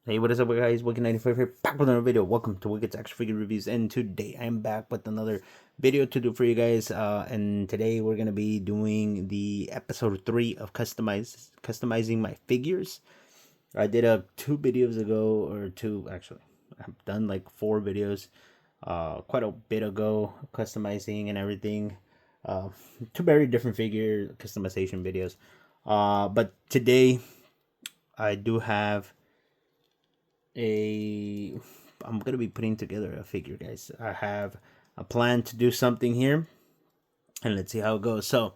Hey, what is up, guys? Wicked95 here, back with another video. Welcome to Wicked's Action Figure Reviews, and today I'm back with another video to do for you guys. And today we're gonna be doing the episode 3 of customizing my figures. I did 2 videos ago, or two actually. I've done like 4 videos, quite a bit ago, customizing and everything. Uh, 2 very different figure customization videos. But today I do have a I'm gonna be putting together a figure, guys. I have a plan to do something here, and let's see how it goes. So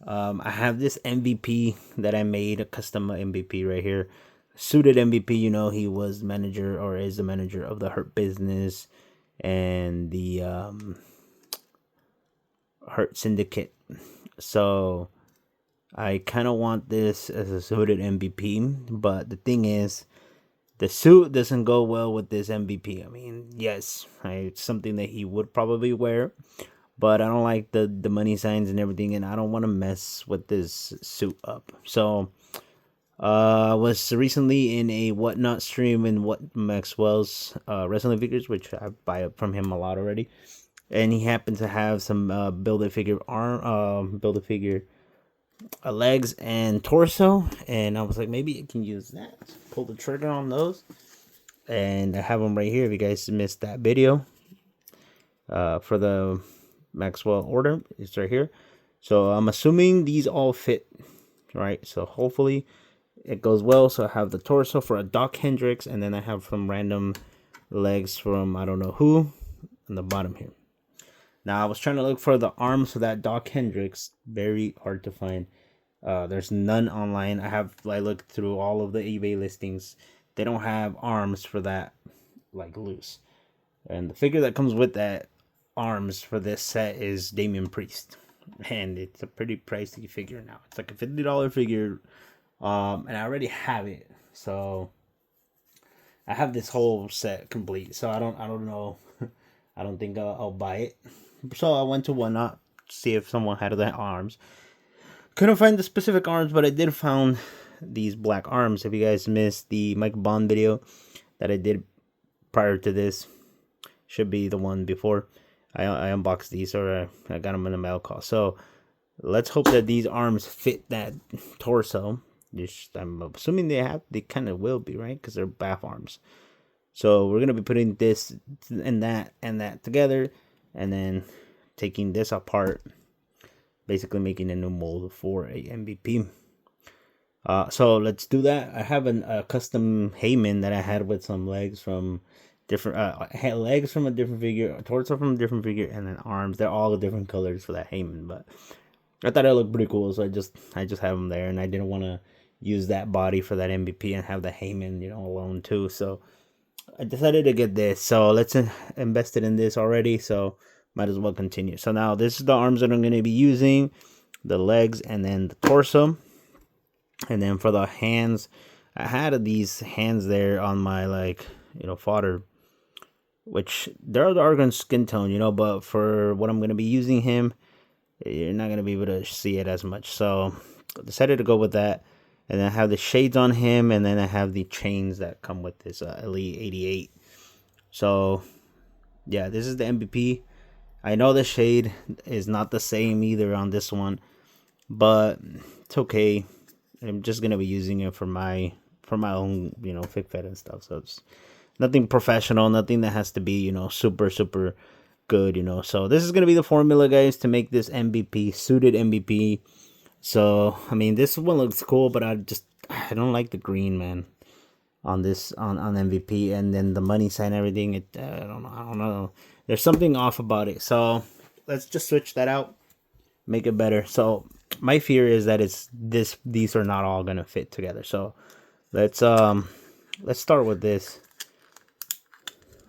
I have this MVP that I made, a custom MVP right here, suited MVP. You know, he was manager, or is the manager of the Hurt Business and the Hurt Syndicate. So I kind of want this as a suited MVP, but the thing is, the suit doesn't go well with this MVP. I mean, yes, it's something that he would probably wear, but I don't like the money signs and everything, and I don't want to mess with this suit up. So, I was recently in a Whatnot stream in what Maxwell's wrestling figures, which I buy up from him a lot already, and he happened to have some build a figure legs and torso, and I was like, maybe I can use that. Pull the trigger on those, and I have them right here. If you guys missed that video, for the Maxwell order, it's right here. So I'm assuming these all fit, right? So hopefully it goes well. So I have the torso for a Doc Hendricks, and then I have some random legs from I don't know who on the bottom here. Now I was trying to look for the arms for that Doc Hendricks. Very hard to find. There's none online. I looked through all of the eBay listings. They don't have arms for that, like, loose. And the figure that comes with that arms for this set is Damian Priest, and it's a pretty pricey figure now. It's like a $50 figure, and I already have it, so I have this whole set complete. So I don't know. I don't think I'll buy it. So I went to Whatnot to see if someone had the arms. Couldn't find the specific arms, but I did found these black arms. If you guys missed the Mike Bond video that I did prior to this, should be the one before, I unboxed these, or I got them in the mail call. So let's hope that these arms fit that torso. I'm assuming they kind of will be, right? Because they're bath arms. So we're gonna be putting this and that together, and then taking this apart, basically making a new mold for a MVP. So let's do that. I have a custom Heyman that I had with some legs from different legs from a different figure, torso from a different figure, and then arms. They're all different colors for that Heyman, but I thought it looked pretty cool, so I just have them there, and I didn't want to use that body for that MVP and have the Heyman, alone too. So I decided to get this. So let's invest it in this already. So might as well continue. So now this is the arms that I'm going to be using, the legs, and then the torso. And then for the hands, I had these hands there on my fodder, which they're the argon skin tone, but for what I'm going to be using him, you're not going to be able to see it as much. So I decided to go with that. And then I have the shades on him, and then I have the chains that come with this Elite 88. So yeah, this is the MVP. I know the shade is not the same either on this one, but it's okay. I'm just gonna be using it for my own, fig fed and stuff. So it's nothing professional, nothing that has to be, super good. So this is gonna be the formula, guys, to make this MVP, suited MVP. So I mean, this one looks cool, but I don't like the green, man, on this on MVP, and then the money sign, everything. I don't know. There's something off about it. So let's just switch that out, make it better. So my fear is that these are not all gonna fit together. So let's start with this,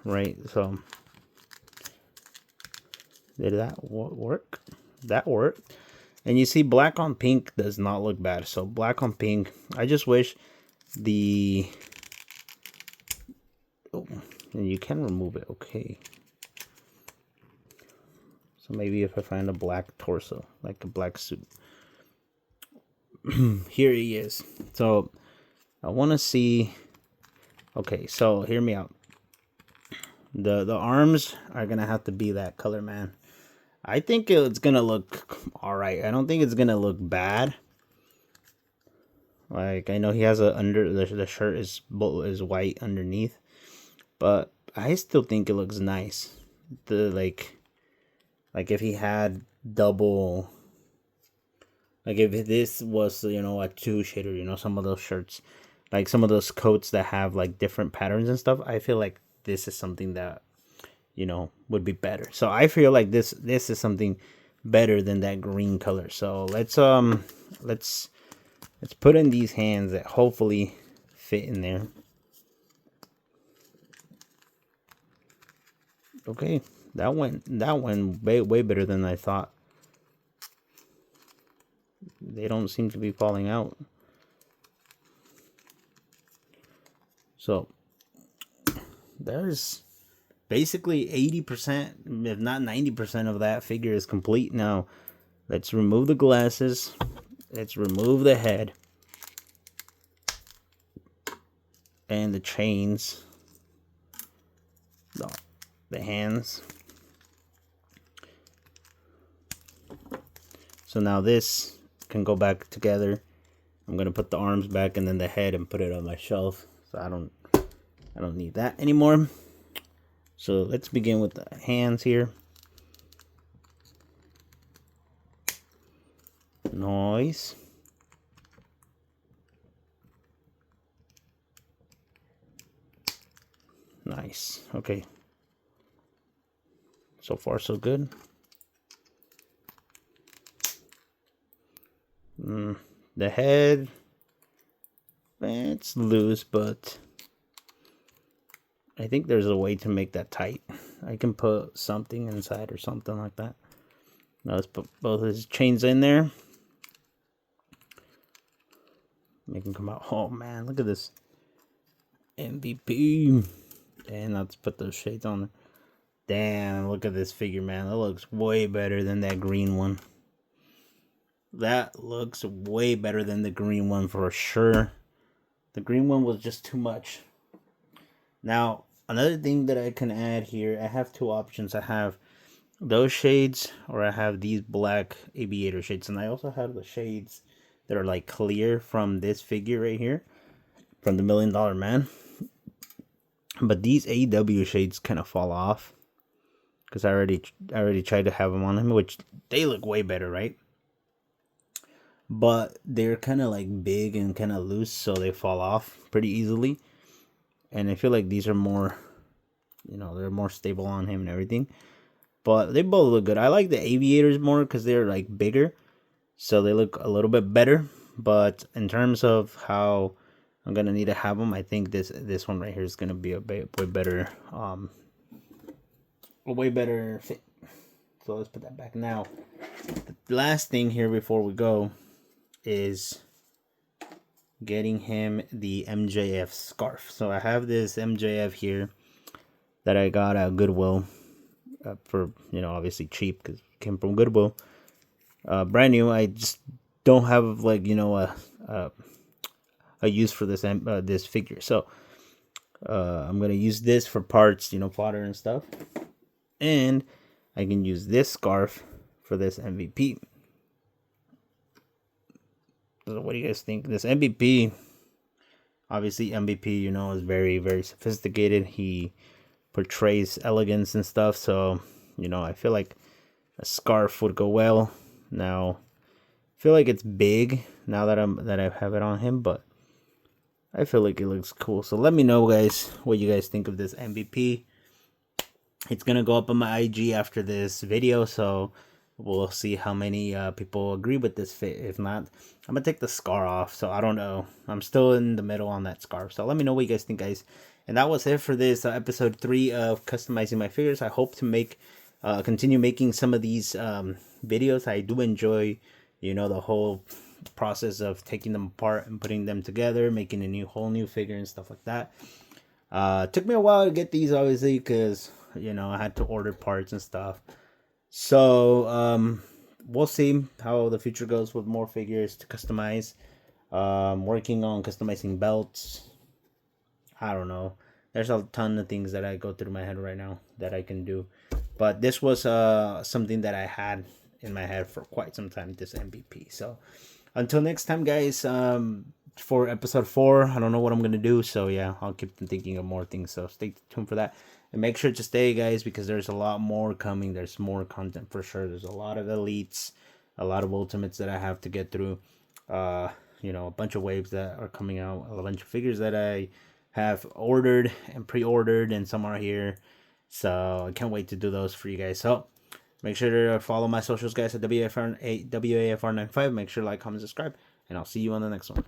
right? So did that work? That worked. And you see, black on pink does not look bad. So black on pink, I just wish and you can remove it, okay. So maybe if I find a black torso, like a black suit. Here he is. So I want to see Okay, so hear me out. The arms are gonna have to be that color, man. I think it's gonna look all right. I don't think it's gonna look bad. Like, I know he has a under the shirt is white underneath, but I still think it looks nice. The like if he had double, like if this was, you know, a two shader, you know, some of those shirts, like some of those coats that have like different patterns and stuff, I feel like this is something that, you know, would be better. So I feel like this is something better than that green color. So let's put in these hands that hopefully fit in there. Okay, that went way better than I thought. They don't seem to be falling out. So there's basically 80%, if not 90% of that figure is complete. Now let's remove the glasses. Let's remove the head and the chains. The hands. So now this can go back together. I'm gonna put the arms back and then the head and put it on my shelf. So I don't need that anymore. So let's begin with the hands here. Nice. Nice. Okay. So far, so good. The head, it's loose, but I think there's a way to make that tight. I can put something inside or something like that. Now let's put both his chains in there. Make him come out. Oh man, look at this MVP. And let's put those shades on there. Damn, look at this figure, man. That looks way better than that green one. That looks way better than the green one for sure. The green one was just too much. Now, another thing that I can add here, I have two options. I have those shades, or I have these black aviator shades. And I also have the shades that are like clear from this figure right here, from the $1 Million Man. But these AW shades kind of fall off, because I already tried to have them on him, which they look way better, right? But they're kind of like big and kind of loose, so they fall off pretty easily. And I feel like these are more, you know, they're more stable on him and everything. But they both look good. I like the aviators more because they're like bigger, so they look a little bit better. But in terms of how I'm gonna need to have them, I think this one right here is gonna be a way better fit. So let's put that back. Now, the last thing here before we go is getting him the MJF scarf. So I have this MJF here that I got at Goodwill for, you know, obviously cheap because it came from Goodwill. Brand new. I just don't have, like, you know, a use for this this figure. So I'm gonna use this for parts, you know, fodder and stuff, and I can use this scarf for this MVP. So what do you guys think? This MVP, obviously MVP, you know, is very, very sophisticated. He portrays elegance and stuff. So, you know, I feel like a scarf would go well. Now, I feel like it's big now that I have it on him, but I feel like it looks cool. So let me know, guys, what you guys think of this MVP. It's gonna go up on my IG after this video, so we'll see how many people agree with this fit. If not, I'm gonna take the scar off. So I don't know. I'm still in the middle on that scarf. So let me know what you guys think, guys. And that was it for this episode 3 of customizing my figures. I hope to make continue making some of these videos. I do enjoy, you know, the whole process of taking them apart and putting them together, making a whole new figure and stuff like that. Took me a while to get these, obviously, because, you know, I had to order parts and stuff. So we'll see how the future goes with more figures to customize. Working on customizing belts. I don't know. There's a ton of things that I go through my head right now that I can do, but this was something that I had in my head for quite some time. This MVP. So until next time, guys. For episode 4, I don't know what I'm gonna do. So yeah, I'll keep thinking of more things. So stay tuned for that, and make sure to stay, guys, because there's a lot more coming. There's more content for sure. There's a lot of elites, a lot of ultimates that I have to get through. A bunch of waves that are coming out, a bunch of figures that I have ordered and pre-ordered, and some are here. So I can't wait to do those for you guys. So make sure to follow my socials, guys, at WAFR95. Make sure to like, comment, subscribe, and I'll see you on the next one.